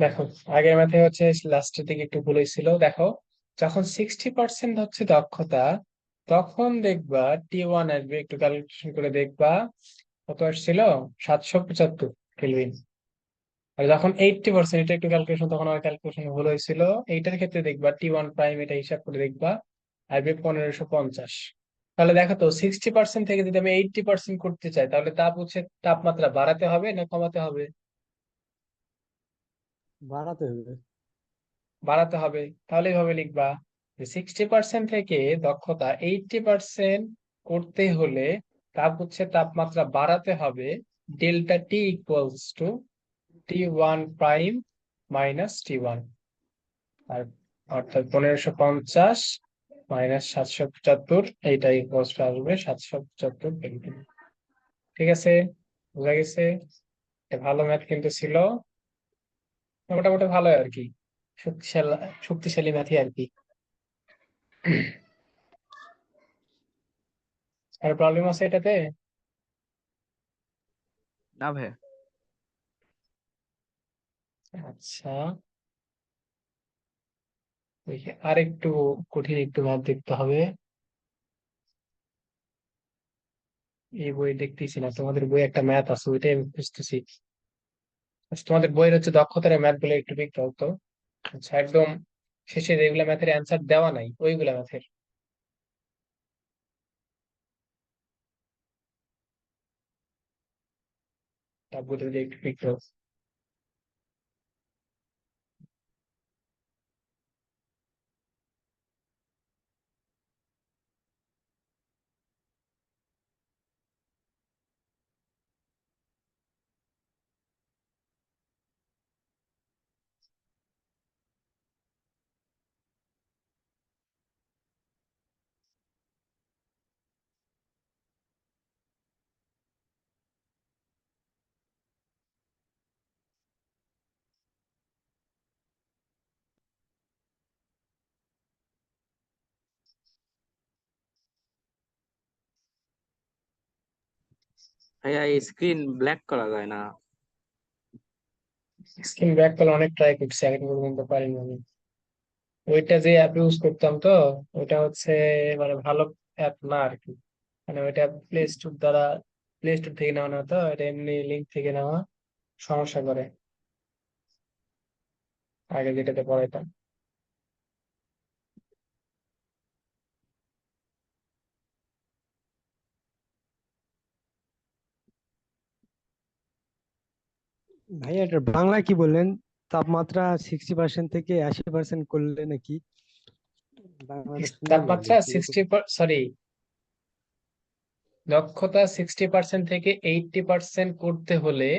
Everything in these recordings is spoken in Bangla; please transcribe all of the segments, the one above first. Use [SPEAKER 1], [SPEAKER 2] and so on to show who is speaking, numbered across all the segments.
[SPEAKER 1] দেখো, আগের ম্যাথে হচ্ছে লাস্টের দিকে একটু ভুল হয়েছিল। দেখো, যখন 60% হচ্ছে দক্ষতা, তখন দেখবা T1 আসবে, একটু ক্যালকুলেশন করে দেখবা কত আসছিল, 775 কেলভিন। আর যখন 80%, এটা একটু ক্যালকুলেশন, তখন আমার ক্যালকুলেশন ভুল হয়েছিল। এইটার ক্ষেত্রে দেখবা T1 প্রাইম, এটা হিসাব করে দেখবা আসবে 1550। তাহলে দেখো তো, 60% থেকে যদি আমি 80% করতে চাই, তাহলে তাপমাত্রা বাড়াতে হবে না কমাতে হবে?
[SPEAKER 2] বাড়াতে হবে।
[SPEAKER 1] বাড়াতে হবে। তাহলে এইভাবে লিখবা যে 60% থেকে দক্ষতা 80% করতে হলে তাপমাত্রা বাড়াতে হবে। Delta T equals to T1 prime minus T1। আর অর্থাৎ 1550 মাইনাস 775, এইটা ইকুয়ালস টু আসবে 775 কেলভিন। ঠিক আছে, বোঝা গেছে? এটা ভালো ম্যাথ কিন্তু ছিল, মোটামুটি ভালো আর কি, শক্তিশালী শক্তিশালী ম্যাথই আর কি। আর প্রবলেম আছে এটাতে?
[SPEAKER 3] না ভাই।
[SPEAKER 1] আচ্ছা, আরেকটু কঠিন একটু ম্যাথ দেখতে হবে। এই বই দেখতেছি না, তোমাদের বই একটা ম্যাথ আছে, ওইটাই আমি খুঁজতেছি। আচ্ছা, তোমাদের বইয়ের হচ্ছে দক্ষতার ম্যাথ গুলো একটু দেখতে হতো। আচ্ছা, একদম শেষে যেগুলা ম্যাথের অ্যান্সার দেওয়া নাই, ওইগুলা ম্যাথের বইটা যদি একটু দেখতে হতো।
[SPEAKER 3] ভাইয়া এই স্ক্রিন ব্ল্যাক করা যায় না।
[SPEAKER 1] স্ক্রিন ব্যাক করলে অনেক ট্রাই করছি, এখন পর্যন্ত পারিনি আমি। ওইটা যে অ্যাপ ইউজ করতাম তো, ওইটা হচ্ছে মানে ভালো অ্যাপ না আর কি। মানে ওইটা প্লে স্টোর থেকে নেওয়া না, তো এটা এমনি লিঙ্ক থেকে নেওয়া, সমস্যা করে আগে যেটাতে পড়াইতাম।
[SPEAKER 2] ভাইয়া এটা বাংলায় কি বললেন? তাপমাত্রা 60% থেকে 80% করলে নাকি? বাংলাটা শুনি নাই
[SPEAKER 1] তাপমাত্রা
[SPEAKER 2] কিরকম।
[SPEAKER 1] সরি, দক্ষতা 60% থেকে 80% করতে হলে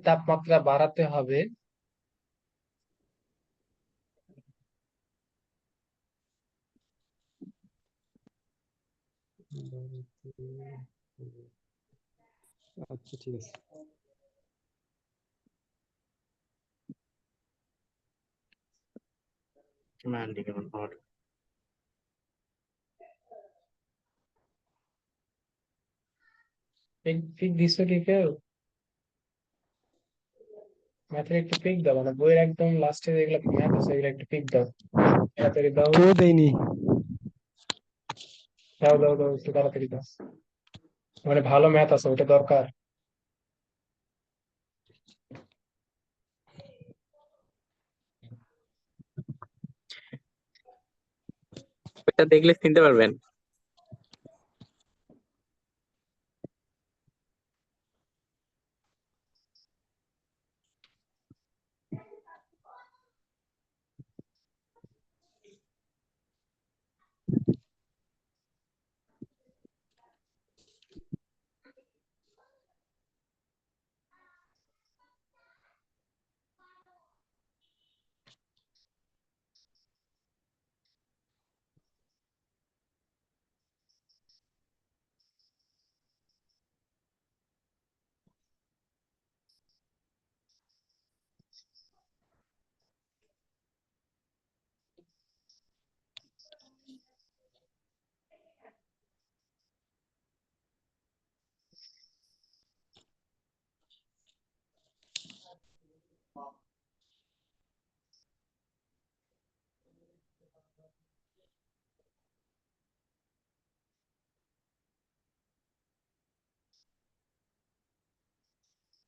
[SPEAKER 1] তাপমাত্রা বাড়াতে হবে।
[SPEAKER 2] আচ্ছা ঠিক আছে।
[SPEAKER 3] ম্যান্ডি কেমন পাওয়ার।
[SPEAKER 1] পিক দিছো কি কেউ? ম্যাথের একটু পিক দাও, মানে বইয়ের একদম লাস্টে যেগুলো ম্যাথ আছে এগুলো একটু পিক দাও, তাড়াতাড়ি দাও।
[SPEAKER 2] কেউ দেয়নি।
[SPEAKER 1] দাও দাও দাও, একটু তাড়াতাড়ি দাও, মানে ভালো ম্যাথ আছে, ওটা দরকার।
[SPEAKER 3] এটা দেখলে চিনতে পারবেন।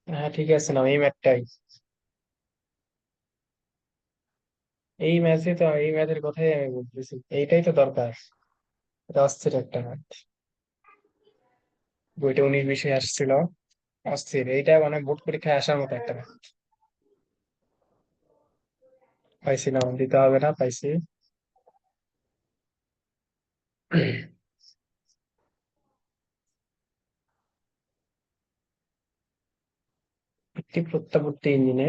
[SPEAKER 1] হ্যাঁ ঠিক আছে, না এই ম্যাথটাই, এই ম্যাচে তো এই ম্যাচের কথাই আমি বলতেছি, এইটাই তো দরকার। এটা অস্থির একটা ম্যাচ, বইটা 19-20 আসছিল, অস্থির। এইটা মানে বোর্ড পরীক্ষায় আসার মতো একটা ম্যাচ। পাইছি না, দিতে হবে না, পাইছি। একটি প্রত্যাবর্তী ইঞ্জিনে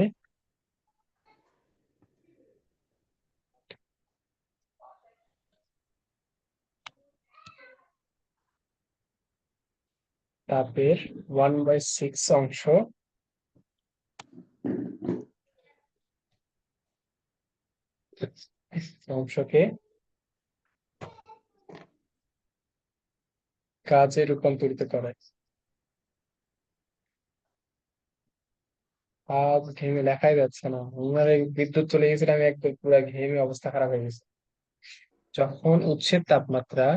[SPEAKER 1] তাপের 1/6 অংশকে কাজে রূপান্তরিত করে। আজ ঘেমে লেখাই যাচ্ছে না, আমার এই বিদ্যুৎ চলে গেছিল, আমি একদম পুরো ঘেমে অবস্থা খারাপ হয়ে গেছে। যখন উৎসের তাপমাত্রা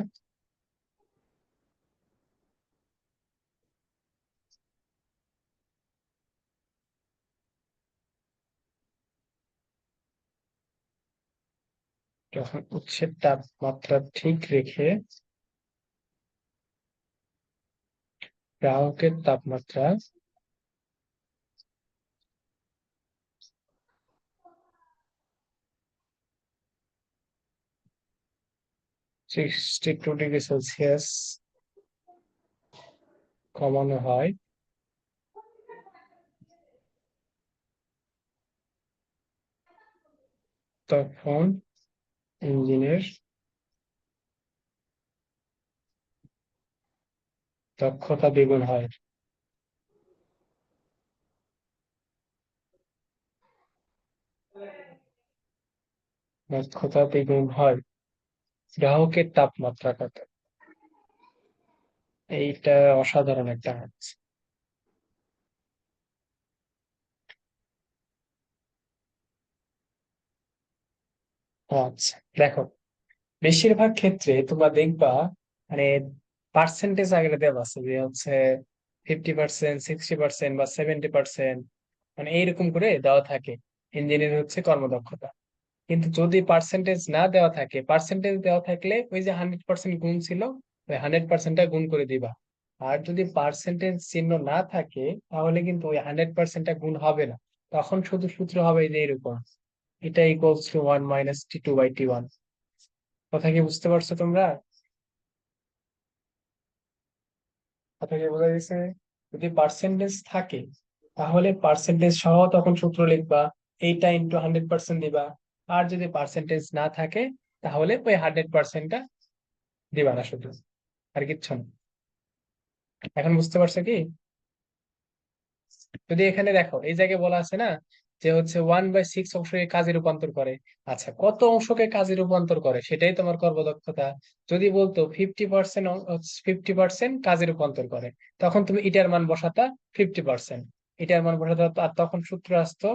[SPEAKER 1] যখন উৎসের তাপমাত্রা ঠিক রেখে গ্রাহকের তাপমাত্রা 62°C কমানো হয়, তখন ইঞ্জিনের দক্ষতা দ্বিগুণ হয়। দক্ষতা দ্বিগুণ হয় গ্রাহকের তাপমাত্রা কত। এইটা অসাধারণ একটা ম্যাথ। আচ্ছা দেখো, বেশিরভাগ ক্ষেত্রে তোমরা দেখবা মানে পার্সেন্টেজ আগে দেওয়া আছে যে হচ্ছে 50%, 60% বা 70%, মানে এইরকম করে দেওয়া থাকে ইঞ্জিনের হচ্ছে কর্মদক্ষতা। কিন্তু যদি পার্সেন্টেজ না দেওয়া থাকে, পার্সেন্টেজ দেওয়া থাকলে ওই যে 100% গুণ ছিল, ওই 100%টা গুণ করে দিবা। আর যদি পার্সেন্টেজ চিহ্ন না থাকে, তাহলে কিন্তু ওই 100%টা গুণ হবে না। তখন শুধু সূত্র হবে এই যে এরকম, এটা ইকুয়ালস টু 1 - T2/T1। কথা কি বুঝতে পারছো তোমরা? কথা কি বোঝা গেছে? যদি পার্সেন্টেজ থাকে, তাহলে পার্সেন্টেজ সহ তখন সূত্র লিখবা, এইটা ইন্টু 100% দিবা। আর যদি পার্সেন্টেজ না থাকে, তাহলে ওই 100%টা দিবা না শুধু, আর কিচ্ছু না। এখন বুঝতে পারছো কি? যদি এখানে দেখো এই জায়গায় বলা আছে না যে হচ্ছে 1/6 অংশকে কাজে রূপান্তর করে। আচ্ছা, কত অংশকে কাজে রূপান্তর করে সেটাই তোমার কর্মদক্ষতা। যদি বলতো 50%, 50% কাজে রূপান্তর করে, তখন তুমি এটার মান বসাতা 50%, এটার মান বসাতা, আর তখন সূত্র আসতো,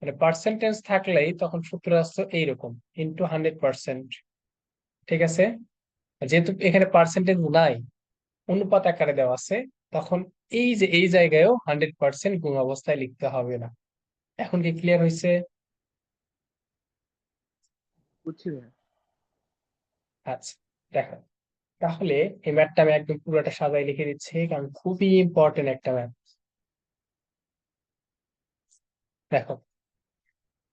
[SPEAKER 1] মানে পার্সেন্টেজ থাকলেই তখন সূত্র আসতো এইরকম, ইন্টু 100%। ঠিক আছে? যেহেতু এখানে পার্সেন্টেজ নাই, অনুপাত আকারে দেওয়া আছে, তখন এই যে এই জায়গায়ও 100% গুণ অবস্থায় লিখতে হবে না। এখন কি ক্লিয়ার হয়েছে?
[SPEAKER 3] বুঝছি ভাইয়া।
[SPEAKER 1] আচ্ছা দেখো, তাহলে এই ম্যাথটা আমি একদম পুরোটা সাজাই লিখে দিচ্ছি, কারণ খুবই ইম্পর্টেন্ট একটা ম্যাথ। দেখো,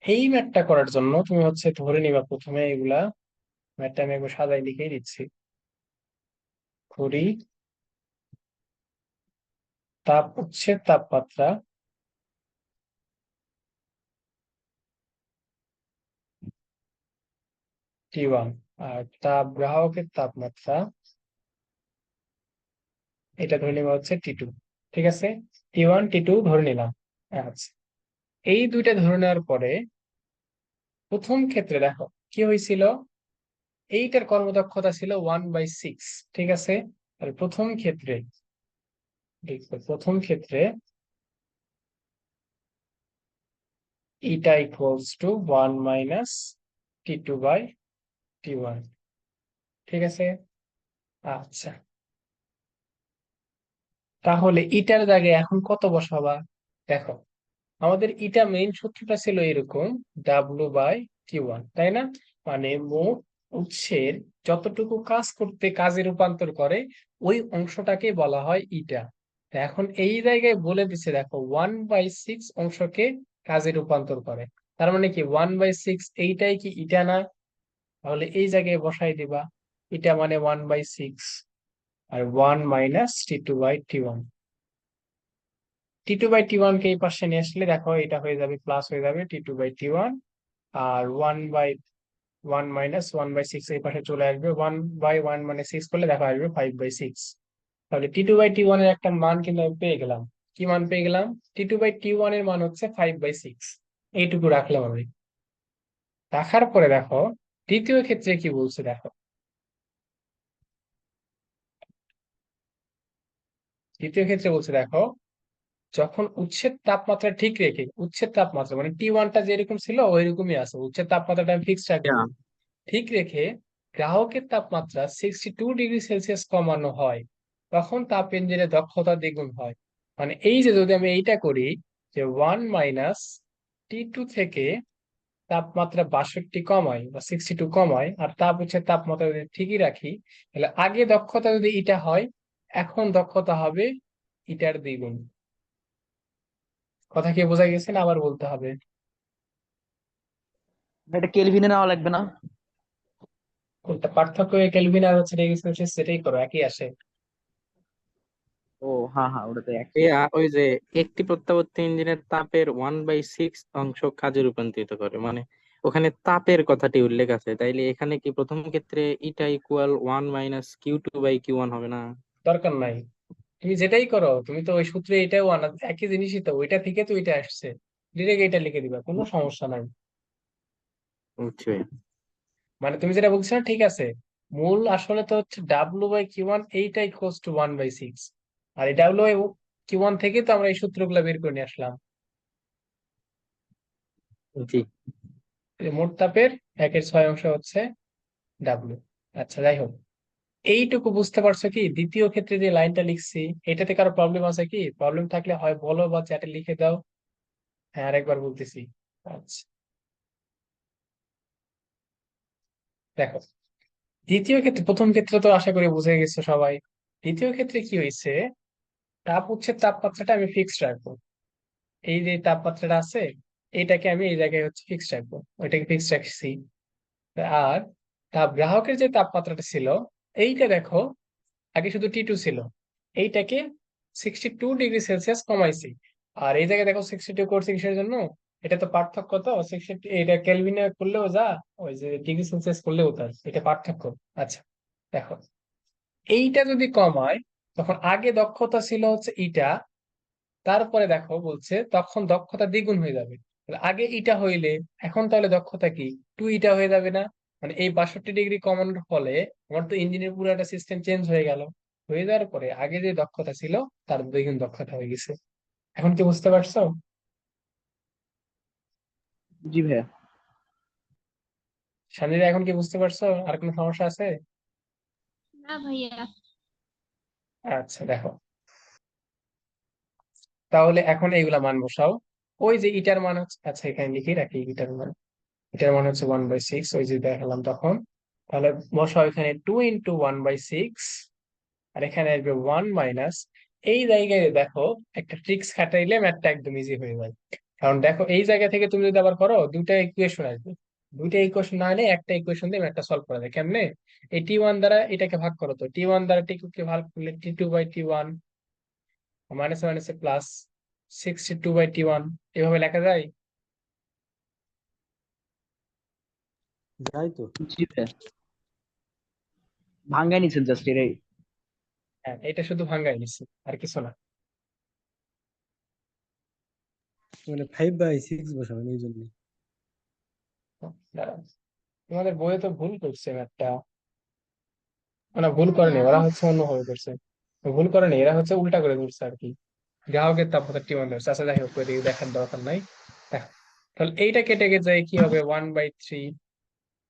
[SPEAKER 1] এই ম্যাথটা করার জন্য তুমি হচ্ছে ধরে নিবা প্রথমে এগুলা, ম্যাথটা আমি একবার সাজাই লিখেই দিচ্ছি। ঘড়ি তাপ উৎসের তাপমাত্রা T1, আর তাপ গ্রাহকের তাপমাত্রা এটা ধরে নিবা হচ্ছে T2। ঠিক আছে, T1 T2 ধরে নিলাম। আচ্ছা, এই দুইটা ধরে নেওয়ার পরে প্রথম ক্ষেত্রে দেখো কি হয়েছিল, এইটার কর্মদক্ষতা ছিল 1/6। ঠিক আছে, তাহলে প্রথম ক্ষেত্রে লিখবো, প্রথম ক্ষেত্রে eta equals to 1 minus T2 by T1। ঠিক আছে, আচ্ছা তাহলে ইটার জায়গায় এখন কত বসাবা? দেখো, আমাদের ইটা মেইন সূত্রটা ছিল এরকম, W/T1, তাই না? মানে মোট উৎসের যতটুকু কাজ করতে কাজে রূপান্তর করে ওই অংশটাকে বলা হয় ইটা। তো এখন এই জায়গায় বলে দিছে, দেখো 1/6 অংশকে কাজে রূপান্তর করে, তার মানে কি 1/6 এইটাই কি ইটা না? তাহলে এই জায়গায় বসাই দিবা, ইটা মানে 1/6 আর 1 মাইনাস T2/T1। T2/T1 কে এই পাশে নিয়ে আসলে দেখো এটা হয়ে যাবে, প্লাস হয়ে যাবে T2/T1, আর 1/1 মাইনাস 1/6 এই পাশে চলে আসবে, 1/1 মানে 6 করলে দেখা আসবে 5/6। তাহলে T2/T1 এর একটা মান কিন্তু আমি পেয়ে গেলাম। কি মান পেয়ে গেলাম? T2/T1 এর মান হচ্ছে 5/6। এইটুকু রাখলাম আমি। রাখার পরে দেখো দ্বিতীয় ক্ষেত্রে কি বলছে, দেখো দ্বিতীয় ক্ষেত্রে বলছে, দেখো যখন উৎসের তাপমাত্রা ঠিক রেখে, উৎসের তাপমাত্রা মানে T1টা যেরকম ছিল ওইরকমই আছে, উৎসের তাপমাত্রাটা আমি ফিক্স রাখবো,
[SPEAKER 3] Yeah.
[SPEAKER 1] ঠিক রেখে গ্রাহকের তাপমাত্রা 62 ডিগ্রি সেলসিয়াস কমানো হয়, তখন তাপ ইঞ্জিনের দক্ষতা দ্বিগুণ হয়। মানে এই যে যদি আমি এইটা করি, যে 1 মাইনাস T2 থেকে তাপমাত্রা 62 কমাই বা 62 কমাই, আর তাপ হচ্ছে তাপমাত্রা যদি ঠিকই রাখি, তাহলে আগে দক্ষতা যদি এটা হয়, এখন দক্ষতা হবে ইটার দ্বিগুণ। কথা কি বোঝা গেছে না আবার বলতে হবে?
[SPEAKER 4] এটা কেলভিনে নেওয়া লাগবে না?
[SPEAKER 1] কোনটা পার্থক্য? কেলভিন আর হচ্ছে ডিগ্রি সেলসিয়াস, সেটাই করো, একই আসে।
[SPEAKER 4] ও হ্যাঁ হ্যাঁ, ওটা তো একই।
[SPEAKER 3] ওই যে একটি প্রত্যাবর্তী ইঞ্জিনের তাপের 1/6 অংশ কাজে রূপান্তরিত করে, মানে ওখানে তাপের কথাটি উল্লেখ আছে, তাইলে এখানে কি প্রথম ক্ষেত্রে ইটা ইকুয়াল 1 - Q2/Q1 হবে না?
[SPEAKER 1] দরকার নাই, তুমি যেটাই করো, তুমি তো ওই সূত্রে এটাও আনা, একই জিনিসই তো, ওইটা থেকে তো এটা আসছে, ডিরেক্ট এটা লিখে দিবা, কোনো সমস্যা নাই।
[SPEAKER 3] বুঝছি।
[SPEAKER 1] মানে তুমি যেটা বলছো না, ঠিক আছে, মূল আসলে তো হচ্ছে W/Q1 এইটাই ইকুয়ালস টু 1/6, আর এই W/Q1 থেকে তো আমরা এই সূত্রগুলো বের করে নিয়ে আসলাম।
[SPEAKER 3] জি।
[SPEAKER 1] এই মোট তাপের 1/6 হচ্ছে ডাব্লিউ। আচ্ছা যাই হোক, এইটুকু বুঝতে পারছো কি? দ্বিতীয় ক্ষেত্রে যে লাইনটা লিখছি, এটাতে কারো প্রবলেম আছে কি? প্রবলেম থাকলে হয় বলো বা চ্যাটে লিখে দাও। হ্যাঁ আরেকবার বলতেছি। আচ্ছা দেখো, দ্বিতীয় ক্ষেত্রে, প্রথম ক্ষেত্রে তো আশা করি বুঝে গেছো সবাই। দ্বিতীয় ক্ষেত্রে কি হয়েছে, তাপ হচ্ছে তাপমাত্রাটা আমি ফিক্সড রাখবো, এই যে তাপমাত্রাটা আছে এটাকে আমি এই জায়গায় হচ্ছে ফিক্সড রাখবো, ওইটাকে ফিক্সড রাখছি। আর তাপ গ্রাহকের যে তাপমাত্রাটা ছিল, এইটা দেখো আগে শুধু T2 ছিল, এইটাকে 62 ডিগ্রি সেলসিয়াস কমাইছি। আর এই জায়গায় দেখো 62 করছি কিসের জন্য? এটা তো পার্থক্য, তো 60 এটা কেলভিনে করলেও যা, ওই যে ডিগ্রি সেলসিয়াস করলেও তার, এটা পার্থক্য। আচ্ছা দেখো, এইটা যদি কমায়, তখন আগে দক্ষতা ছিল হচ্ছে ইটা, তারপরে দেখো বলছে তখন দক্ষতা দ্বিগুণ হয়ে যাবে। তাহলে আগে ইটা হইলে এখন তাহলে দক্ষতা কি 2 ইটা হয়ে যাবে না? মানে এই 62 ডিগ্রি কমানোর ফলে আমার তো ইঞ্জিনের পুরো একটা সিস্টেম চেঞ্জ হয়ে গেল, হয়ে যাওয়ার পরে আগে যে দক্ষতা ছিল তার দ্বিগুণ দক্ষতা হয়ে গেছে। এখন কি বুঝতে পারছো?
[SPEAKER 4] জি ভাইয়া।
[SPEAKER 1] সানিরা এখন কি বুঝতে পারছো? আর কোনো সমস্যা আছে?
[SPEAKER 5] না ভাইয়া।
[SPEAKER 1] আচ্ছা দেখো, তাহলে এখন এইগুলা মান বসাও। ওই যে ইটার মান হচ্ছে, আচ্ছা এখানে লিখে রাখি ইটার মান, এটার মানে হচ্ছে 1/6, ওই যে দেখালাম তখন। তাহলে বসাও এখানে 2 × 1/6, আর এখানে আসবে 1 মাইনাস, এই জায়গায় দেখো একটা ট্রিক্স খাটাইলে ম্যাথটা একদম ইজি হয়ে যায়। কারণ দেখো এই জায়গা থেকে তুমি যদি আবার করো, দুইটা ইকুয়েশন আসবে, দুইটা ইকুয়েশন না হলে একটা ইকুয়েশন দিয়ে ম্যাথটা সলভ করা যায় কেমনে? এই T1 দ্বারা এটাকে ভাগ করো, তো T1 দ্বারা T2 কে ভাগ করলে T2/T1, মাইনাস মাইনাসে প্লাস, 62/T1, এভাবে লেখা যায়।
[SPEAKER 2] যাই তো।
[SPEAKER 4] জি ভাইয়া, ভাঙ্গাই নিছেন জাস্ট এটাই।
[SPEAKER 1] হ্যাঁ এটা শুধু ভাঙ্গাই নিচ্ছি, আর কিছু না।
[SPEAKER 2] মানে 5/6 বসাবেন এই জন্য।
[SPEAKER 1] দাঁড়াও, তোমাদের বইয়ে তো ভুল করছে একটা, মানে ভুল করেনি,
[SPEAKER 5] না
[SPEAKER 1] ওরা হচ্ছে অন্যভাবে করছে। ভুল করেনি, এরা হচ্ছে উল্টা করে ধরছে আর কি, গ্রাহকের তাপমাত্রা T1 ধরছে। আচ্ছা যাই হোক, ওইদিকে দেখার দরকার নাই। দেখো তাহলে এইটা কেটে গেছে কি হবে 1/3,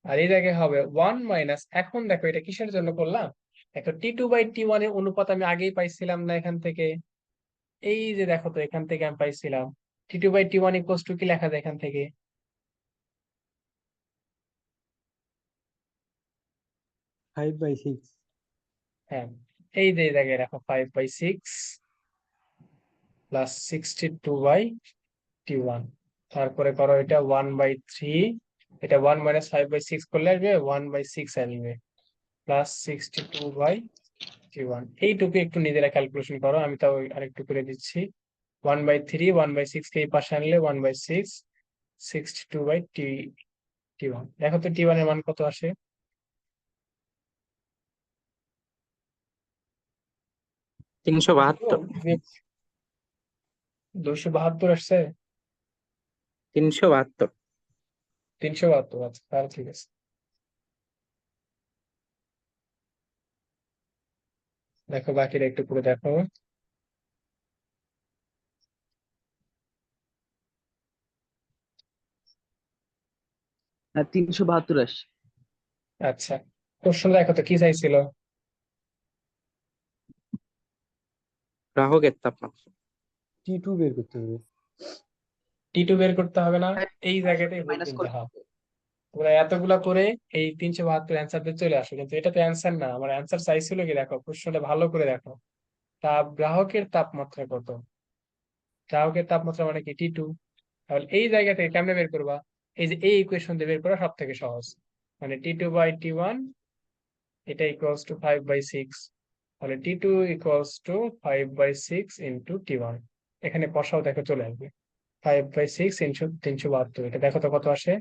[SPEAKER 1] আর এই জায়গায় হবে 1 মাইনাস, এখন দেখো এটা কিসের জন্য করলাম, দেখো T2/T1 এর অনুপাত আমি আগেই পাইছিলাম না এখান থেকে, এই যে দেখো তো এখান থেকে আমি পাইছিলাম T2/T1 ইকুয়ালস টু কি লেখা যায় এখান থেকে,
[SPEAKER 2] 5/6।
[SPEAKER 1] হ্যাঁ এই যে এই জায়গায় রাখো 5/6 প্লাস 62/T1, তারপরে করো এটা 1/3, এটা 1 - 5/6 করলে আসবে 1/6 আসবে, প্লাস 62/T1, এইটুকু একটু নিজেরা ক্যালকুলেশন করো, আমি তাও আরেকটু করে দিচ্ছি। 1/3, 1/6 কে এই পাশে আনলে 1/6, 62/T1, দেখো তো T1 এর মান কত আসে।
[SPEAKER 3] 372।
[SPEAKER 1] 272 আসছে,
[SPEAKER 3] 372।
[SPEAKER 1] 372, আচ্ছা তাহলে ঠিক আছে। দেখো বাকিটা একটু করে দেখো।
[SPEAKER 4] হ্যাঁ 372 আসছে।
[SPEAKER 1] আচ্ছা, কোশ্চেন দেখো তো কি চাইছিল,
[SPEAKER 3] গ্রাহকের তাপমাত্রা।
[SPEAKER 2] T2 বের করতে হবে।
[SPEAKER 1] T2 বের করতে হবে না, এই জায়গাটাই ভুল
[SPEAKER 4] মাইনাস
[SPEAKER 1] কিন্তু
[SPEAKER 4] করে
[SPEAKER 1] হবে। তোমরা এতগুলা করে এই 372 অ্যান্সার দিয়ে চলে আসো, কিন্তু এটা তো অ্যান্সার না, আমার অ্যান্সার চাইছিল কি, দেখো প্রশ্নটা ভালো করে দেখো, গ্রাহকের তাপমাত্রা কত, গ্রাহকের তাপমাত্রা মানে কি T2, তাহলে এই জায়গা থেকে কেমনে বের করবা, এই যে এই ইকুয়েশন দিয়ে বের করা সব থেকে সহজ, মানে T2/T1 এটা ইকুয়ালস টু 5/6, তাহলে T2 equals to 5/6 into T1, এখানে বসাও, দেখো চলে আসবে 5/6 ইন্টু 372, এটা দেখো তো কত আসে।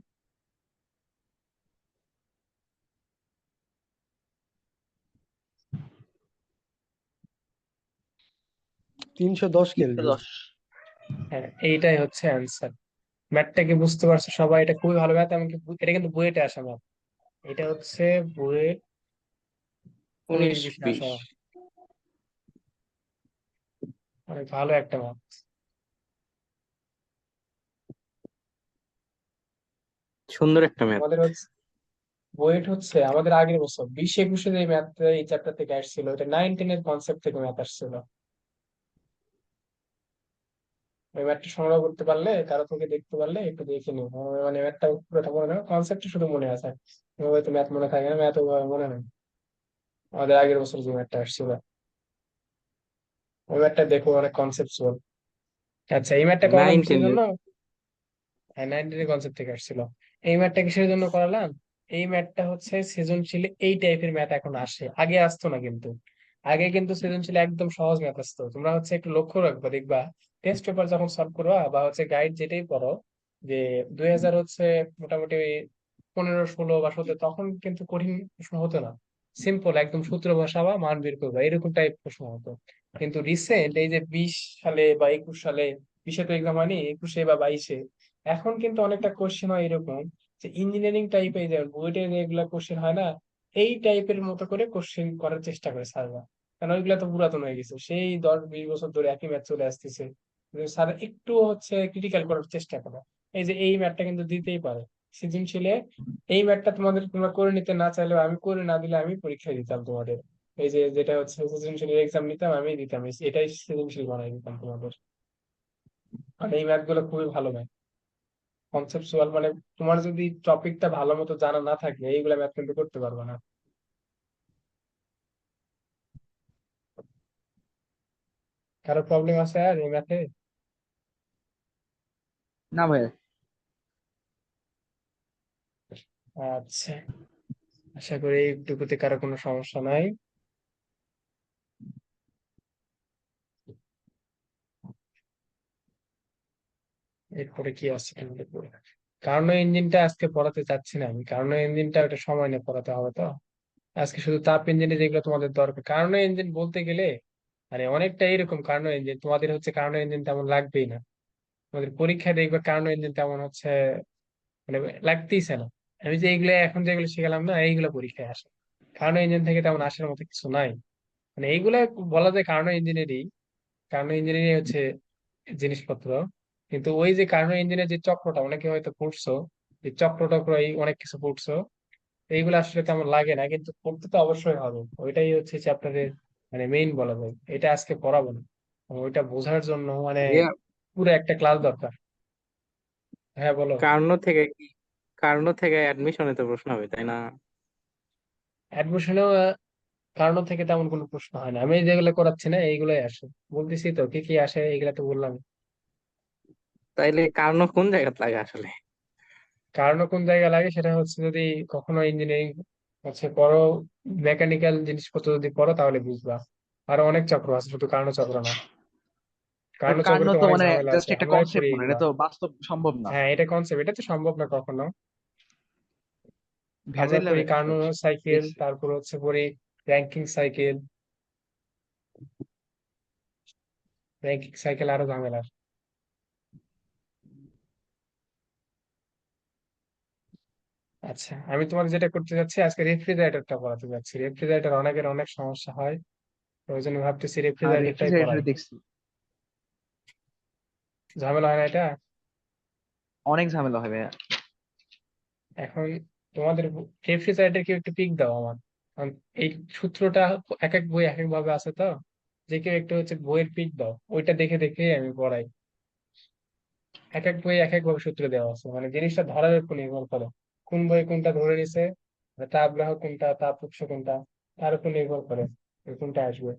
[SPEAKER 2] 310 কেলভিন।
[SPEAKER 4] 310।
[SPEAKER 1] হ্যাঁ এইটাই হচ্ছে অ্যান্সার। ম্যাথটা কি বুঝতে পারছো সবাই, এটা খুবই ভালো ম্যাথ, এমনকি এটা কিন্তু বুয়েটে আসা ম্যাথ, এটা হচ্ছে বুয়েট 19
[SPEAKER 3] 19
[SPEAKER 1] 20 আসা
[SPEAKER 3] 20।
[SPEAKER 1] অনেক ভালো একটা ম্যাথ।
[SPEAKER 3] সুন্দর একটা ম্যাথ।
[SPEAKER 1] আমাদের হচ্ছে বুয়েট হচ্ছে আমাদের আগের বছর 20 21-এ যে ম্যাথ এই চ্যাপ্টার থেকে আসছিল, এটা 9 10 এর কনসেপ্ট থেকে ম্যাথ আসছিল, ওই ম্যাথটা সংগ্রহ করতে পারলে, কারো থেকে দেখতে পারলে একটু দেখে নিও, আমার মানে ম্যাথটা পুরোটা মনে নেই, কনসেপ্ট শুধু মনে আছে, হয়তো ম্যাথ মনে থাকে না, ম্যাথ মনে নেই, আমাদের আগের বছর যে ম্যাথটা আসছিল ওই ম্যাথটা দেখো, অনেক কনসেপ্টুয়াল। আচ্ছা এই ম্যাথটা করালাম
[SPEAKER 3] নাইন
[SPEAKER 1] কিসের
[SPEAKER 3] টেন।
[SPEAKER 1] জন্য, হ্যাঁ 9 10 কনসেপ্ট থেকে আসছিল। এই ম্যাথটা কিসের জন্য করালাম, এই ম্যাথটা হচ্ছে সৃজনশীল, এই টাইপের ম্যাথ এখন আসে, আগে আসতো না কিন্তু, আগে কিন্তু সৃজনশীল একদম সহজ ম্যাথ আসতো, তোমরা হচ্ছে একটু লক্ষ্য রাখবা, দেখবা টেস্ট পেপার যখন সলভ করবা বা হচ্ছে গাইড যেটাই পড়ো, যে 2000 হচ্ছে মোটামুটি 15 16 বা 17, তখন কিন্তু কঠিন প্রশ্ন হতো না, সিম্পল একদম সূত্র বসাবা মান বের করবা এরকম টাইপ প্রশ্ন হতো। কিন্তু রিসেন্ট এই যে 20 সালে বা 21 সালে, 20-এ তো এক্সাম হয়নি, 21-এ বা 22-এ, এখন কিন্তু অনেকটা কোশ্চেন হয় এরকম, যে ইঞ্জিনিয়ারিং টাইপের যে বুয়েটের যেগুলা কোশ্চেন হয় না, এই টাইপের মতো করে কোশ্চেন করার চেষ্টা করে স্যাররা, কারণ ওইগুলা তো পুরাতন হয়ে গেছে, সেই 10 20 বছর ধরে একই ম্যাথ চলে আসতেছে, স্যার একটু হচ্ছে ক্রিটিক্যাল করার চেষ্টা করে, এই যে এই ম্যাথটা কিন্তু দিতেই পারে সৃজনশীলে, এই ম্যাথটা তোমাদের তোমরা করে নিতে না চাইলেও, আমি করে না দিলে আমি পরীক্ষায় দিতাম তোমাদের, এই যে যেটা হচ্ছে সৃজনশীলের এক্সাম নিতাম আমি দিতাম, এটাই সৃজনশীল বানাই দিতাম তোমাদের, আর এই ম্যাথ গুলো খুবই ভালো ম্যাথ, কনসেপচুয়াল, মানে তোমার যদি টপিকটা ভালো মতো জানা না থাকে এইগুলা ম্যাথ কিন্তু করতে পারবে না। কারো প্রবলেম আছে আর এই ম্যাথে?
[SPEAKER 4] না ভাইয়া।
[SPEAKER 1] আচ্ছা, আশা করি এইটুকুতে কারো কোনো সমস্যা নাই। এরপরে কি আছে তোমাদের বই? কার্নো ইঞ্জিনটা আজকে পড়াতে চাচ্ছি না আমি, কার্নো ইঞ্জিনটা একটা সময় নিয়ে পড়াতে হবে তো, আজকে শুধু তাপ ইঞ্জিনে যেগুলো তোমাদের দরকার, কার্নো ইঞ্জিন বলতে গেলে মানে অনেকটা এরকম, কার্নো ইঞ্জিন তোমাদের হচ্ছে কার্নো ইঞ্জিন তেমন লাগবেই না, তোমাদের পরীক্ষায় দেখবে কার্নো ইঞ্জিন তেমন হচ্ছে মানে লাগতেইছে না, আমি যে এইগুলো এখন যেগুলো শিখালাম না এইগুলো পরীক্ষায় আসে, কার্নো ইঞ্জিন থেকে তেমন আসার মতো কিছু নাই, মানে এইগুলা বলা যায় কার্নো ইঞ্জিনিয়ারিং, কার্নো ইঞ্জিনিয়ারিং হচ্ছে জিনিসপত্র, কিন্তু ওই যে কার্নো ইঞ্জিনের যে চক্রটা অনেকে হয়তো পড়ছো, যে চক্র টক্র এই অনেক কিছু পড়ছো, এইগুলো আসলে তেমন লাগে না, কিন্তু পড়তে তো অবশ্যই হবে। ওইটাই হচ্ছে চ্যাপ্টারের মানে মেইন বলা যায়। এটা আজকে পড়াবো না, ওইটা বোঝার জন্য মানে
[SPEAKER 3] ভাইয়া,
[SPEAKER 1] পুরো একটা ক্লাস দরকার। হ্যাঁ বলো।
[SPEAKER 3] কার্নো থেকে কি, কার্নো থেকে অ্যাডমিশনে তো প্রশ্ন হবে তাই না?
[SPEAKER 1] অ্যাডমিশনেও কার্নো থেকে তেমন কোনো প্রশ্ন হয় না, আমি যেগুলো করাচ্ছি না এইগুলাই আসে। বলতেছি তো কি কি আসে, এগুলা তো বললাম।
[SPEAKER 3] তাইলে কার্নো কোন জায়গায় লাগে আসলে?
[SPEAKER 1] কার্নো কোন জায়গায় লাগে সেটা হচ্ছে যদি কখনো ইঞ্জিনিয়ারিং হচ্ছে পড়ো, মেকানিক্যাল জিনিসপত্র যদি পড়ো তাহলে বুঝবা। আরো অনেক চক্র আছে, শুধু কার্নো চক্র না।
[SPEAKER 4] বাট
[SPEAKER 1] কার্নো চক্রে
[SPEAKER 4] কার্নো
[SPEAKER 1] তো
[SPEAKER 4] তো
[SPEAKER 1] অনেক
[SPEAKER 4] মানে
[SPEAKER 1] ঝামেলা
[SPEAKER 4] জাস্ট
[SPEAKER 1] আছে,
[SPEAKER 4] একটা
[SPEAKER 1] আমরাই পড়ি
[SPEAKER 4] কনসেপ্ট, মনে হয়, এটা
[SPEAKER 1] এগুলা।
[SPEAKER 4] তো বাস্তব সম্ভব না।
[SPEAKER 1] হ্যাঁ এটা কনসেপ্ট, এটা তো সম্ভব না কখনো। আমরা
[SPEAKER 4] ভেজাইল
[SPEAKER 1] পড়ি
[SPEAKER 4] লাগে
[SPEAKER 1] কার্নো সাইকেল,
[SPEAKER 4] দেখছি।
[SPEAKER 1] তারপর হচ্ছে পড়ি র্যাঙ্কিং সাইকেল। র্যাঙ্কিং সাইকেল আরো ঝামেলা। আচ্ছা, আমি তোমার যেটা করতে যাচ্ছি আজকে রেফ্রিজারেটরটা পড়াতে যাচ্ছি। রেফ্রিজারেটর অনেকের অনেক সমস্যা হয়, তো ওই জন্য ভাবতেছি
[SPEAKER 4] হ্যাঁ,
[SPEAKER 1] রেফ্রিজারেটরটাই
[SPEAKER 4] রেফ্রিজারেটর
[SPEAKER 1] পড়াই।
[SPEAKER 4] দেখছি,
[SPEAKER 1] ঝামেলা হয় না এটা?
[SPEAKER 4] অনেক ঝামেলা হয় ভাইয়া।
[SPEAKER 1] এখন তোমাদের রেফ্রিজারেটর কেউ একটু পিক দাও আমার, কারণ এই সূত্রটা এক এক বই এক এক ভাবে আছে তো। যে কেউ একটু হচ্ছে বইয়ের পিক দাও, ওইটা দেখে দেখে আমি পড়াই। এক এক বই এক এক ভাবে সূত্র দেওয়া আছে, মানে জিনিসটা ধরার উপর নির্ভর করে কোন বই কোনটা ধরে নিছে, তাপদাহ কোনটা, তাপ উৎস কোনটা, তার উপর নির্ভর করে কোনটা আসবে।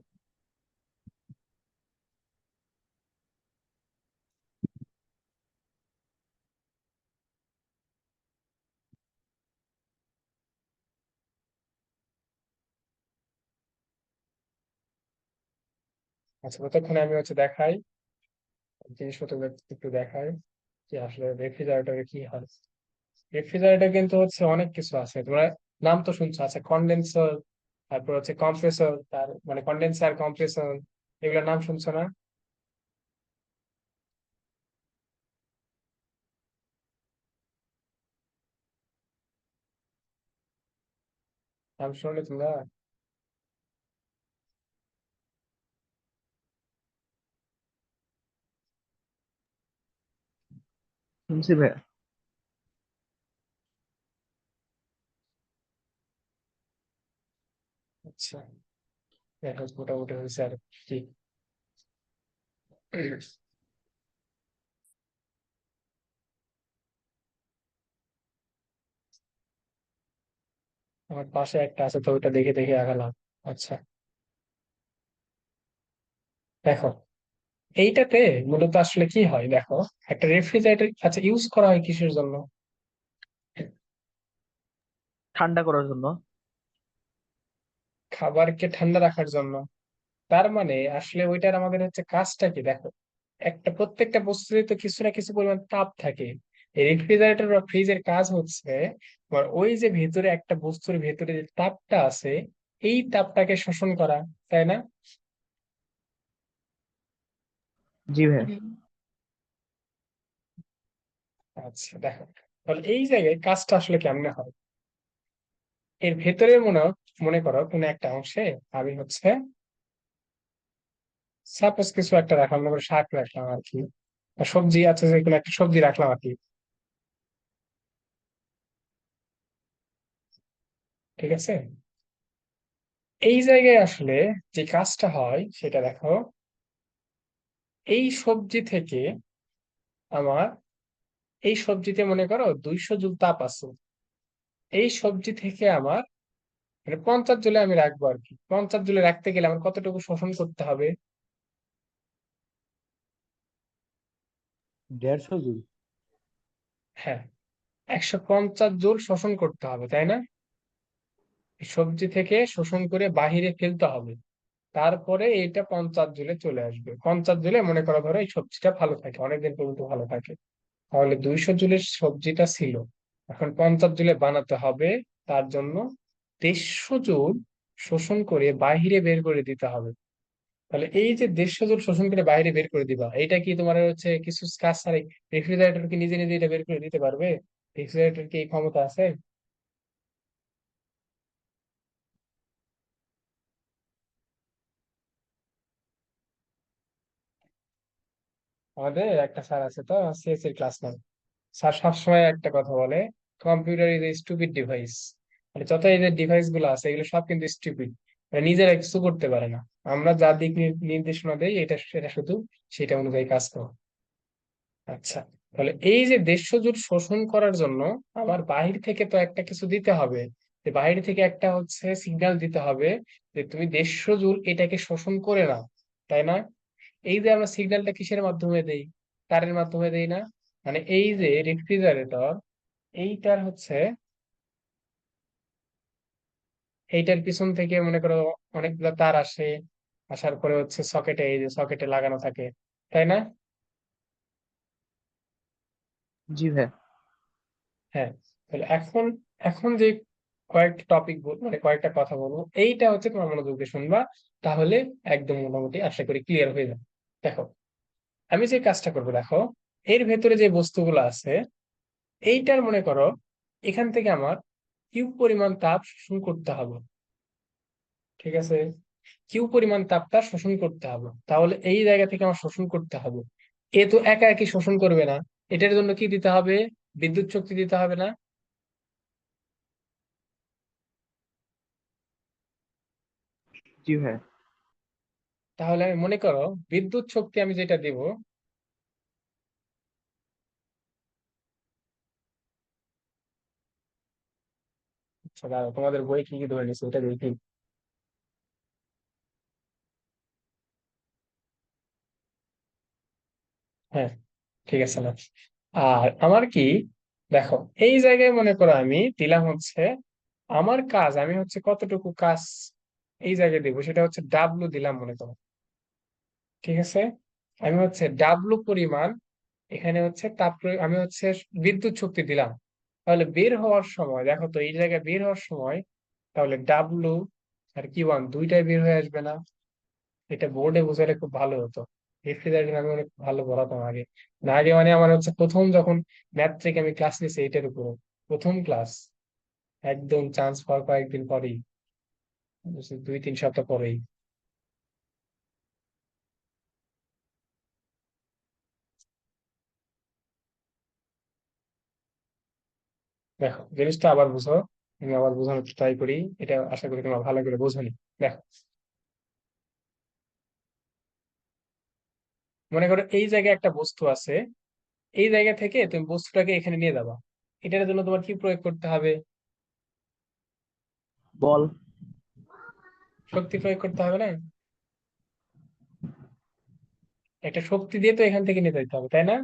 [SPEAKER 1] আচ্ছা, ততক্ষণে আমি হচ্ছে দেখাই জিনিসপত্র একটু দেখাই যে আসলে রেফ্রিজারেটরে কি হয়। রেফ্রিজারেটর কিন্তু হচ্ছে অনেক কিছু আছে, তোমরা নাম তো শুনছো, আছে কন্ডেন্সার, তারপর হচ্ছে কম্প্রেসর, তার মানে কন্ডেন্সার কম্প্রেসর, এগুলোর নাম শুনছো না? নাম শুনলে তোমরা?
[SPEAKER 4] শুনছি ভাইয়া।
[SPEAKER 1] আচ্ছা, দেখা যাক মোটামুটি হয়েছে আর কি। আমার পাশে একটা আছে তো, ওটা দেখে দেখে আগালাম। আচ্ছা, দেখো এইটাতে মূলত আসলে কি হয় দেখো। একটা রেফ্রিজারেটর আচ্ছা ইউজ করা হয় কিসের জন্য?
[SPEAKER 4] ঠান্ডা করার জন্য।
[SPEAKER 1] খাবারকে ঠান্ডা রাখার জন্য। তার মানে আসলে ওইটার আমাদের হচ্ছে কাজটা কি দেখো। একটা প্রত্যেকটা বস্তুতে তো কিছু না কিছু পরিমাণ তাপ থাকে। এই রেফ্রিজারেটর বা ফ্রিজের কাজ হচ্ছে তোমার ওই যে ভেতরে একটা বস্তুর ভেতরে যে তাপটা আছে, এই তাপটাকে শোষণ করা, তাই না?
[SPEAKER 4] জি ভাইয়া।
[SPEAKER 1] আচ্ছা দেখো, তাহলে এই জায়গায় কাজটা আসলে কেমনে হয়। এর ভেতরে মনে করো কোনো একটা অংশে আমি হচ্ছে সাপোজ কিছু একটা রাখলাম, মনে করো শাক রাখলাম আর কি, বা সবজি আছে যে কোনো একটা সবজি রাখলাম আর কি। ঠিক আছে, এই জায়গায় আসলে যে কাজটা হয় সেটা দেখো। এই সবজি থেকে আমার, এই সবজিতে মনে করো 200 জুল তাপ আছে। এই সবজি থেকে আমার মানে 50 জুলে আমি রাখবো আর কি। 50 জুলে রাখতে গেলে আমার কতটুকু শোষণ করতে হবে?
[SPEAKER 2] 150 জন।
[SPEAKER 1] হ্যাঁ, 150 জুল শোষণ করতে হবে, তাই না? এই সবজি থেকে শোষণ করে বাহিরে ফেলতে হবে, তারপরে এটা 50 জুলে চলে আসবে। 50 জুলে মনে করো ধরো এই সবজিটা ভালো থাকে, অনেকদিন পর্যন্ত ভালো থাকে। তাহলে 200 জুলের সবজিটা ছিল, এখন 50 জুলে বানাতে হবে। তার জন্য 150 জুল শোষণ করে বাইরে বের করে দিতে হবে। তাহলে এই যে 150 জুল শোষণ করে বাইরে বের করে দিবা, এটা কি তোমার হচ্ছে কিছু কাজ ছাড়াই রেফ্রিজারেটর কি নিজে নিজে এটা বের করে দিতে পারবে? রেফ্রিজারেটর কি এই ক্ষমতা আছে? আমাদের একটা স্যার আছে তো, সিএস এর ক্লাস নেয়। স্যার সবসময় একটা কথা বলে, computer is a stupid device. মানে যত এই যে ডিভাইস গুলো আছে এগুলো সব কিন্তু স্টুপিড, মানে নিজেরা কিছু করতে পারে না। আমরা যা দিক নির্দেশনা দেই এটা সেটা শুধু সেটা অনুযায়ী কাজ করে। আচ্ছা, তাহলে এই যে দেশ জুট শোষণ করার জন্য আমার বাহির থেকে তো একটা কিছু দিতে হবে, যে বাহির থেকে একটা হচ্ছে সিগন্যাল দিতে হবে যে তুমি দেশ জুট এটাকে শোষণ করে নাও, তাই না? এই যে আমরা সিগন্যালটা কিসের মাধ্যমে দেই? তারের মাধ্যমে দেই না? মানে এই যে রেফ্রিজারেটর, এইটার হচ্ছে এইটার পিছন থেকে মনে করো অনেকগুলো তার আসে, আসার পরে হচ্ছে সকেটে, এই যে সকেটে লাগানো থাকে, তাই না?
[SPEAKER 4] জি ভাইয়া।
[SPEAKER 1] হ্যাঁ। তাহলে এখন এখন যে কয়েকটা টপিক মানে কয়েকটা কথা বলবো, এইটা হচ্ছে তোমার মনোযোগ দিয়ে শুনবা, তাহলে একদম মোটামুটি আশা করি ক্লিয়ার হয়ে যাবে। দেখো, আমি যে কাজটা করবো, দেখো এর ভেতরে যে বস্তুগুলো আছে, এইটার মনে করো এখান থেকে আমার কিউ পরিমাণ তাপ শোষণ করতে হবে। ঠিক আছে, কিউ পরিমাণ তাপটা শোষণ করতে হবে, তাহলে এই জায়গা থেকে আমার শোষণ করতে হবে। এ তো একা একই শোষণ করবে না, এটার জন্য কি দিতে হবে? বিদ্যুৎ শক্তি দিতে হবে না?
[SPEAKER 4] জি ভাইয়া।
[SPEAKER 1] তাহলে আমি মনে করো বিদ্যুৎ শক্তি আমি যেটা দেব, আচ্ছা দাঁড়াও, তোমাদের বই কি কি ধরে নিচ্ছে এটা দেখি। হ্যাঁ, ঠিক আছে না? আর আমার কি, দেখো এই জায়গায় মনে করো আমি দিলাম হচ্ছে আমার কাজ, আমি হচ্ছে কতটুকু কাজ এই জায়গায় দেবো সেটা হচ্ছে ডাব্লু দিলাম মনে করো। ঠিক আছে, আমি হচ্ছে ডাব্লু পরিমাণ এখানে হচ্ছে আমি হচ্ছে বিদ্যুৎ শক্তি দিলাম। তাহলে বের হওয়ার সময় দেখো তো, এই জায়গায় বের হওয়ার সময় তাহলে ডাব্লু আর কি ওয়ান দুইটাই বের হয়ে আসবে না? এটা বোর্ডে বোঝালে খুব ভালো হতো। রেফ্রিজারেটর আমি অনেক ভালো পড়াতাম আগে। না আগে মানে আমার হচ্ছে প্রথম যখন ম্যাথ থেকে আমি ক্লাস নিয়েছি এইটার উপরে, প্রথম ক্লাস, একদম চান্স পাওয়ার কয়েকদিন পরেই, 2-3 সপ্তাহ পরেই। দেখো জিনিসটা আবার বুঝো, আমি আবার বোঝানোর ট্রাই করি, এটা আশা করি তোমরা ভালো করে বোঝনি। দেখো, মনে করো এই জায়গায় একটা বস্তু আছে, এই জায়গা থেকে তুমি বস্তুটাকে এখানে নিয়ে যাবা, এটার জন্য তোমার কি প্রয়োগ করতে হবে?
[SPEAKER 4] বল।
[SPEAKER 1] শক্তি প্রয়োগ করতে হবে না? একটা শক্তি দিয়ে তো এখান থেকে নিয়ে যেতে হবে, তাই না?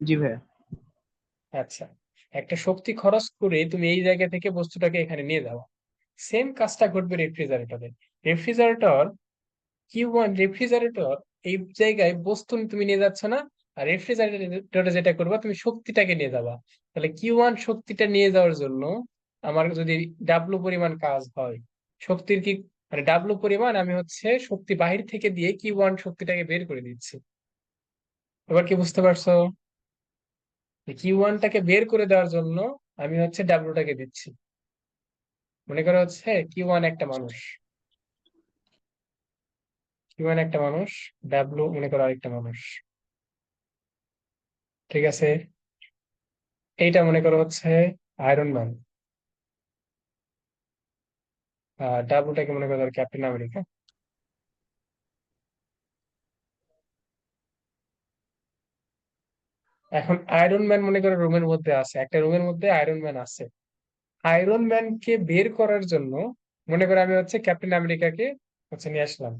[SPEAKER 4] জি ভাইয়া।
[SPEAKER 1] আচ্ছা, একটা শক্তি খরচ করে তুমি এই জায়গা থেকে বস্তুটাকে এখানে নিয়ে যাও। সেম কাজটা ঘটবে রেফ্রিজারেটরে। রেফ্রিজারেটর রেফ্রিজারেটর এই জায়গায় বস্তু তুমি নিয়ে যাচ্ছ না, আর রেফ্রিজারেটরে যেটা করবা তুমি শক্তিটাকে নিয়ে যাবা। তাহলে Q1 শক্তিটা নিয়ে যাওয়ার জন্য আমার যদি ডাব্লু পরিমাণ কাজ হয়, শক্তির কি, মানে ডাব্লু পরিমাণ আমি হচ্ছে শক্তি বাহির থেকে দিয়ে Q1 শক্তিটাকে বের করে দিচ্ছি। এবার কি বুঝতে পারছো? Q1টাকে বের করে দেওয়ার জন্য আমি হচ্ছে ডাব্লুটাকে দিচ্ছি। মনে করো হচ্ছে Q1 একটা মানুষ, Q1 একটা মানুষ, ডাব্লু মনে করো আরেকটা মানুষ। ঠিক আছে, এইটা মনে করো হচ্ছে আয়রন ম্যান, ডাব্লুটাকে মনে করো ক্যাপ্টেন আমেরিকা। এখন আয়রন ম্যান মনে করো রুমের মধ্যে আছে, একটা রুমের মধ্যে আয়রন ম্যান আছে। আয়রন ম্যানকে বের করার জন্য মনে করো আমি হচ্ছে ক্যাপ্টেন আমেরিকাকে হচ্ছে নিয়ে আসলাম,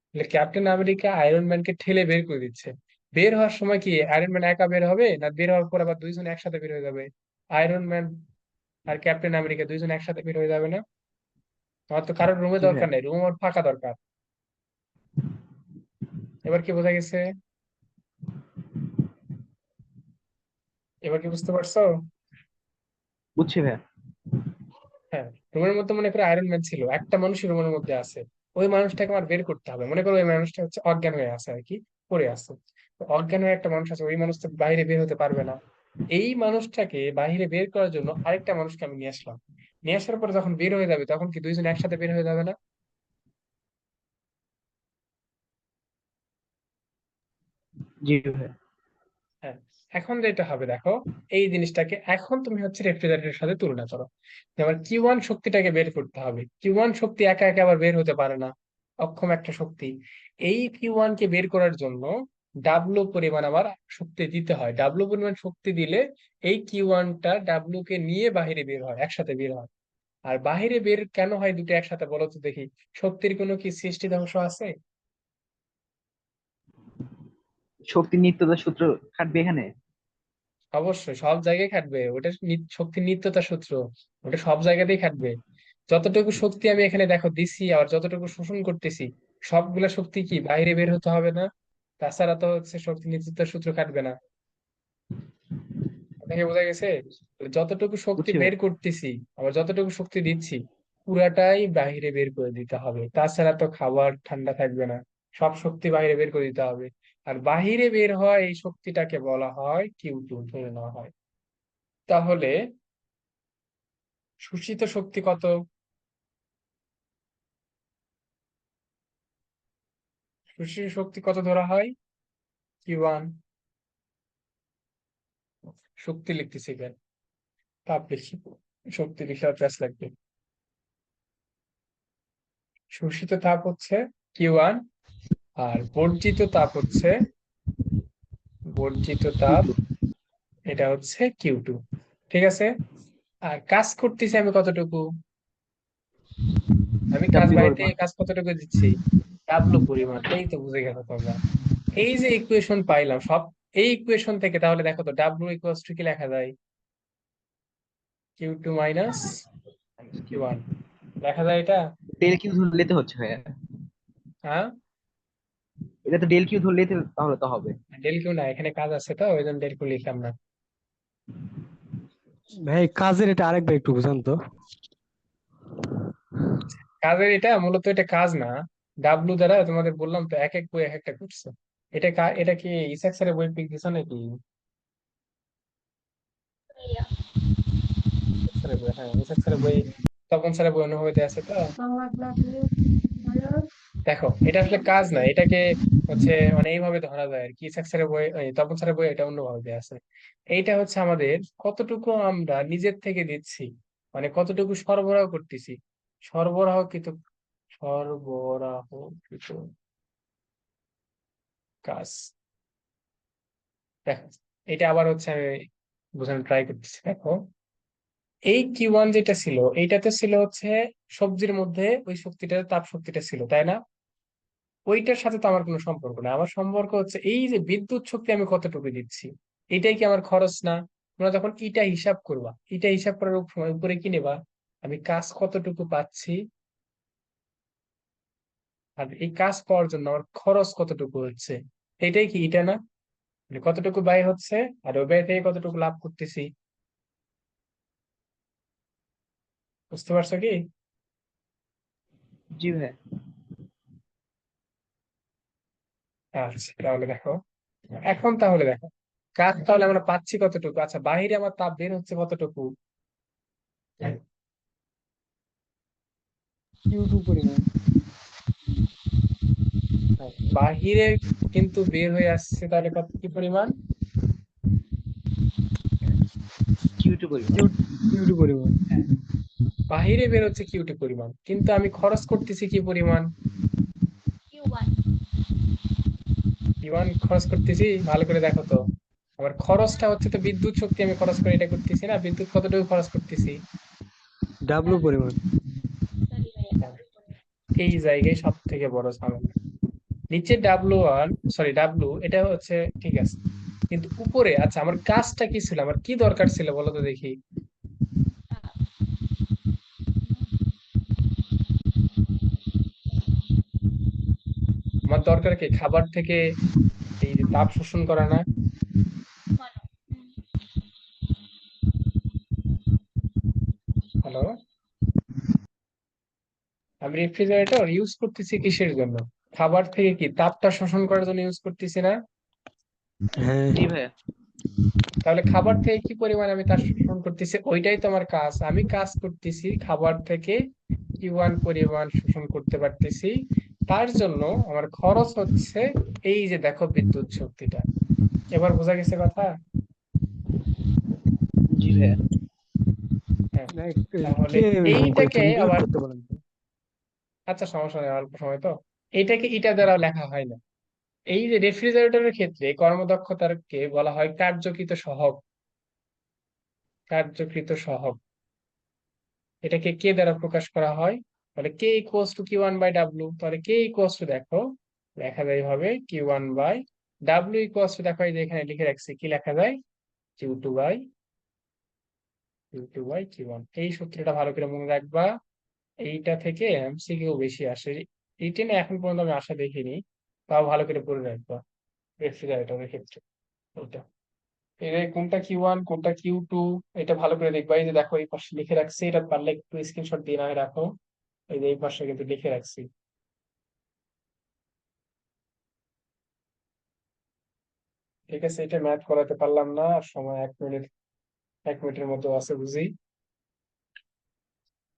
[SPEAKER 1] তাহলে ক্যাপ্টেন আমেরিকা আয়রন ম্যানকে ঠেলে বের করে দিচ্ছে। বের হওয়ার সময় কি আয়রন ম্যান একা বের হবে, না বের হওয়ার পর আবার দুইজন একসাথে বের হয়ে যাবে? আয়রন ম্যান আর ক্যাপ্টেন আমেরিকা দুইজন একসাথে বের হয়ে যাবে না? আমার তো কারোর রুমে
[SPEAKER 4] জি
[SPEAKER 1] দরকার
[SPEAKER 4] ভাইয়া।
[SPEAKER 1] নেই, রুম আমার ফাঁকা দরকার। এবার কি বোঝা গেছে? এবার কি বুঝতে পারছো?
[SPEAKER 4] বুঝছি ভাইয়া।
[SPEAKER 1] হ্যাঁ, রুমের মধ্যে মনে করো আয়রন ম্যান ছিল, একটা মানুষই রুমের মধ্যে আছে, ওই মানুষটাকে আমার বের করতে হবে। মনে করো ওই মানুষটা হচ্ছে অজ্ঞান হয়ে আছে আর কি, পড়ে আছে। তো অজ্ঞান হয়ে একটা মানুষ আছে, ওই মানুষ তো বাইরে বের হতে পারবে না। এই মানুষটাকে বাইরে বের করার জন্য আরেকটা মানুষকে আমি নিয়ে আসলাম। নিয়ে আসার পরে যখন বের হয়ে যাবে তখন কি দুইজন একসাথে বের হয়ে যাবে না?
[SPEAKER 4] জি ভাইয়া।
[SPEAKER 1] হ্যাঁ, এখন যেটা হবে দেখো, এই জিনিসটাকে এখন তুমি হচ্ছে রেফ্রিজারেটরের সাথে তুলনা করো। যেমন Q1 শক্তিটাকে বের করতে হবে, Q1 শক্তি একা একা আবার বের হতে পারে না, অক্ষম একটা শক্তি। এই Q1 কে বের করার জন্য ডাব্লু পরিমাণ আবার শক্তি দিতে হয়। ডাব্লু পরিমাণ শক্তি দিলে এই Q1টা ডাব্লু কে নিয়ে বাইরে বের হয়, একসাথে বের হয়। আর বাইরে বের কেন হয় দুটো একসাথে, বলো তো দেখি। শক্তির কোনো কি সৃষ্টি ধ্বংস আছে?
[SPEAKER 4] শক্তির নিত্যতার সূত্র খাটবে এখানে।
[SPEAKER 1] অবশ্যই সব জায়গায় খাটবে ওটা, শক্তির নিত্যতা সূত্র, ওটা সব জায়গাতেই খাটবে। যতটুকু শক্তি আমি এখানে দেখো দিছি আর যতটুকু শোষণ করতেছি, সবগুলা শক্তি কি বাইরে বের হতে হবে না? তাছাড়া তো হচ্ছে শক্তি নিত্যতার সূত্র খাটবে না। আপনাকে বোঝা গেছে? যতটুকু শক্তি
[SPEAKER 4] বুঝছি
[SPEAKER 1] বের
[SPEAKER 4] ভাইয়া।
[SPEAKER 1] করতেছি, আবার যতটুকু শক্তি দিচ্ছি, পুরাটাই বাইরে বের করে দিতে হবে, তাছাড়া তো খাবার ঠান্ডা থাকবে না। সব শক্তি বাইরে বের করে দিতে হবে। আর বাহিরে বের হয় এই শক্তিটাকে বলা হয় Q2 ধরে নেওয়া হয়। তাহলে শোষিত শক্তি কত? শোষিত শক্তি কত ধরা হয়? Q1। শক্তি লিখতেছি কেন, তাপ লিখি, শক্তি লিখে আর প্যাস লাগবে। শোষিত তাপ হচ্ছে Q1, আর বর্জিত তাপ হচ্ছে, বর্জিত তাপ
[SPEAKER 4] Q2।
[SPEAKER 1] এটা হচ্ছে Q2। ঠিক আছে। আর কাজ করতেছি আমি কতটুকু? আমি কাজ
[SPEAKER 4] ডাব্লিউ
[SPEAKER 1] বাড়িতে
[SPEAKER 4] পরিমাণ।
[SPEAKER 1] কাজ কতটুকু দিচ্ছি? ডাব্লু পরিমাণ। এই তো বুঝে গেছো তোমরা। এই যে ইকুয়েশন পাইলাম সব, এই ইকুয়েশন থেকে তাহলে দেখো তো ডাব্লু ইকুয়ালস টু কি লেখা যায়? Q2 মাইনাস Q1 লেখা যায় এটা।
[SPEAKER 4] ডেল কিউ ধরলে তো হচ্ছে ভাইয়া।
[SPEAKER 1] হ্যাঁ,
[SPEAKER 4] এটা তো ডেল কিউ ধরলেই তো তাহলে তো হবে।
[SPEAKER 1] ডেল কিউ না, এখানে কাজ আছে তো ওই জন্য ডেল কিউ লিখলাম না।
[SPEAKER 2] ভাই কাজের এটা আরেকবার একটু বুঝান তো।
[SPEAKER 1] কাজের এটা মূলত এটা কাজ না। ডাব্লু দ্বারা তোমাদের বললাম তো এক এক বই এক একটা করছে। এটা কি ইসাক স্যারের বই পিক দিছো নাকি?
[SPEAKER 5] ভাইয়া
[SPEAKER 1] ইসাক স্যারের বই, হ্যাঁ ইসাক স্যারের বই, তপন স্যারের বই অনুভবে দেয়া আছে তো।
[SPEAKER 5] বাংলা ক্লাসে ভালো।
[SPEAKER 1] দেখো এটা আসলে কাজ না, এটাকে হচ্ছে মানে এইভাবে ধরা যায় আর কি। ইসাক স্যারের বই, এই তপন স্যারের বই এটা অন্যভাবে দেয়া আছে। এইটা হচ্ছে আমাদের কতটুকু আমরা নিজের থেকে দিচ্ছি, মানে কতটুকু সরবরাহ করতেছি। সরবরাহকৃত, সরবরাহকৃত কাজ। দেখো এটা আবার হচ্ছে আমি বোঝানোর ট্রাই করতেছি। দেখো এই Q1 যেটা ছিল, এইটাতে ছিল হচ্ছে সবজির মধ্যে ওই শক্তিটা, তাপ শক্তিটা ছিল, তাই না? ওইটার সাথে তো আমার কোনো সম্পর্ক না। আমার সম্পর্ক হচ্ছে এই যে বিদ্যুৎ শক্তি আমি কতটুকু দিচ্ছি, এটাই কি আমার খরচ না? তোমরা যখন এটা হিসাব করবা, এটা হিসাব করার উপরে কি নেবা? আমি কাজ কতটুকু পাচ্ছি, আর এই কাজ পাওয়ার জন্য আমার খরচ কতটুকু হচ্ছে, এটাই কি এটা না? মানে কতটুকু ব্যয় হচ্ছে আর ওই ব্যয় থেকে কতটুকু লাভ করতেছি। বুঝতে পারছো কি?
[SPEAKER 4] জি ভাইয়া।
[SPEAKER 1] আচ্ছা তাহলে দেখো, এখন তাহলে দেখো কাজ তাহলে আমরা পাচ্ছি কতটুকু। আচ্ছা বাহিরে আমার তাপ বের হচ্ছে কতটুকু?
[SPEAKER 2] Q2 পরিমাণ।
[SPEAKER 1] হ্যাঁ, বাহিরে কিন্তু বের হয়ে আসছে তাহলে কত কি পরিমাণ?
[SPEAKER 4] Q2 পরিমাণ।
[SPEAKER 2] কিউ Q2 পরিমাণ।
[SPEAKER 1] হ্যাঁ, বাহিরে বের হচ্ছে Q2 পরিমাণ, কিন্তু আমি খরচ করতেছি কি পরিমাণ?
[SPEAKER 5] Q1
[SPEAKER 1] Q1 খরচ করতেছি, ভালো করে দেখো তো। আমার খরচটা হচ্ছে তো বিদ্যুৎ শক্তি আমি খরচ করে এটা করতেছি না, বিদ্যুৎ কতটুকু খরচ করতেছি?
[SPEAKER 2] ডাব্লু পরিমাণ।
[SPEAKER 5] সরি ভাইয়া
[SPEAKER 1] এই জায়গায় সব থেকে বড় ঝামেলা। নিচে W1, সরি ডাব্লু, এটা হচ্ছে ঠিক আছে, কিন্তু উপরে আচ্ছা আমার কাজটা কি ছিল, আমার কি দরকার ছিল বলো তো দেখি। আমার দরকার কি খাবার থেকে এই যে তাপ শোষণ করা না?
[SPEAKER 5] বলো।
[SPEAKER 1] হ্যালো, আমি রেফ্রিজারেটর ইউজ করতেছি কিসের জন্য? খাবার থেকে কি তাপটা শোষণ করার জন্য ইউজ করতেছি না?
[SPEAKER 2] হ্যাঁ।
[SPEAKER 4] জি ভাইয়া।
[SPEAKER 1] তাহলে খাবার থেকে কি পরিমাণ আমি তাপ শোষণ করতেছি, ওইটাই তো আমার কাজ। আমি কাজ করতেছি খাবার থেকে Q1 পরিমাণ শোষণ করতে পারতেছি, তার জন্য আমার খরচ হচ্ছে এই যে দেখো বিদ্যুৎ শক্তিটা। এবার বোঝা গেছে কথা?
[SPEAKER 4] জি ভাইয়া।
[SPEAKER 1] হ্যাঁ,
[SPEAKER 2] না,
[SPEAKER 1] তাহলে
[SPEAKER 2] কে
[SPEAKER 1] এইটাকে
[SPEAKER 2] করেছেন রিপিট
[SPEAKER 1] আবার,
[SPEAKER 2] করতে বলেন তো।
[SPEAKER 1] আচ্ছা সমস্যা নেই, অল্প সময় তো। এইটাকে ইটা দ্বারা লেখা হয় না। এই যে রেফ্রিজারেটরের ক্ষেত্রে কর্মদক্ষতাকে বলা হয় কার্যকৃত সহগ। কার্যকৃত সহগ এটাকে কে দ্বারা প্রকাশ করা হয়? তাহলে K equals to Q one by W. তাহলে কে ইকুয়ালস টু দেখো লেখা যায় হবে Q one by W equals to, দেখো এই যে এখানে লিখে রাখছি, কি লেখা যায়? Q two by Q one. এই সূত্রটা ভালো করে মনে রাখবা। এইটা থেকে এমসিকিউ বেশি আসে, এইটা নিয়ে এখন পর্যন্ত আমি আশা দেখিনি, তাও ভালো করে পড়ে রাখবা রেফ্রিজারেটরের ক্ষেত্রে। ওইটা এর কোনটা কিউ ওয়ান কোনটা কিউ টু, এটা ভালো করে দেখবা। এই যে দেখো এই পাশে লিখে রাখছি, এটা পারলে একটু স্ক্রিনশট দিয়ে না রাখো। এই যে এই পাশে কিন্তু লিখে রাখছি। ঠিক আছে, এটা ম্যাথ করাতে পারলাম না, আর সময় 1 মিনিট, 1 মিনিটের মতো আছে বুঝি।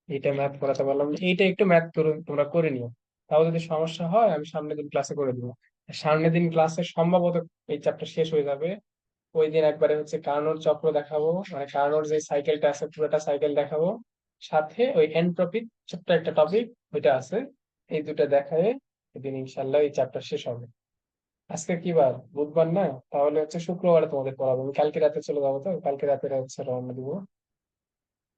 [SPEAKER 1] এটা ম্যাথ করাতে পারলাম না, এইটা একটু ম্যাথ করে তোমরা করে নিও। তাও যদি সমস্যা হয় আমি সামনের দিন ক্লাসে করে দিব। সামনের দিন ক্লাসে সম্ভবত এই চ্যাপ্টার শেষ হয়ে যাবে। ওই দিন একবারে হচ্ছে কার্নোর চক্র দেখাবো, মানে কার্নোর যে সাইকেলটা আছে পুরোটা সাইকেল দেখাবো, সাথে ওই এনট্রপিক ছোট্ট একটা টপিক ওইটা আছে। এই দুটো দেখায় এদিন ইনশাল্লাহ এই চ্যাপ্টার শেষ হবে। আজকে কি বার? বুধবার না? তাহলে হচ্ছে শুক্রবারে তোমাদের পড়াবো। আমি কালকে রাতে চলে যাবো, তো কালকে রাতে হচ্ছে রওনা দিব।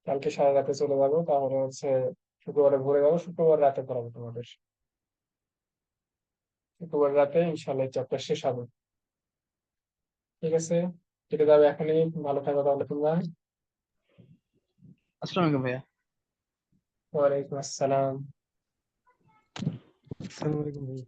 [SPEAKER 1] কালকে সারা রাতে চলে যাবো, তাহলে হচ্ছে শুক্রবারে ভোরে যাবো, শুক্রবার রাতে পড়াবো তোমাদের। শুক্রবার রাতে ইনশাল্লাহ চ্যাপ্টার শেষ হবে। ঠিক আছে, কেটে যাবে এখনই। ভালো থাকো তাহলে তোমরা।
[SPEAKER 4] আসসালামু আলাইকুম ভাইয়া।
[SPEAKER 1] ওয়ালাইকুম আসসালাম।
[SPEAKER 2] আসসালামু আলাইকুম ভাই।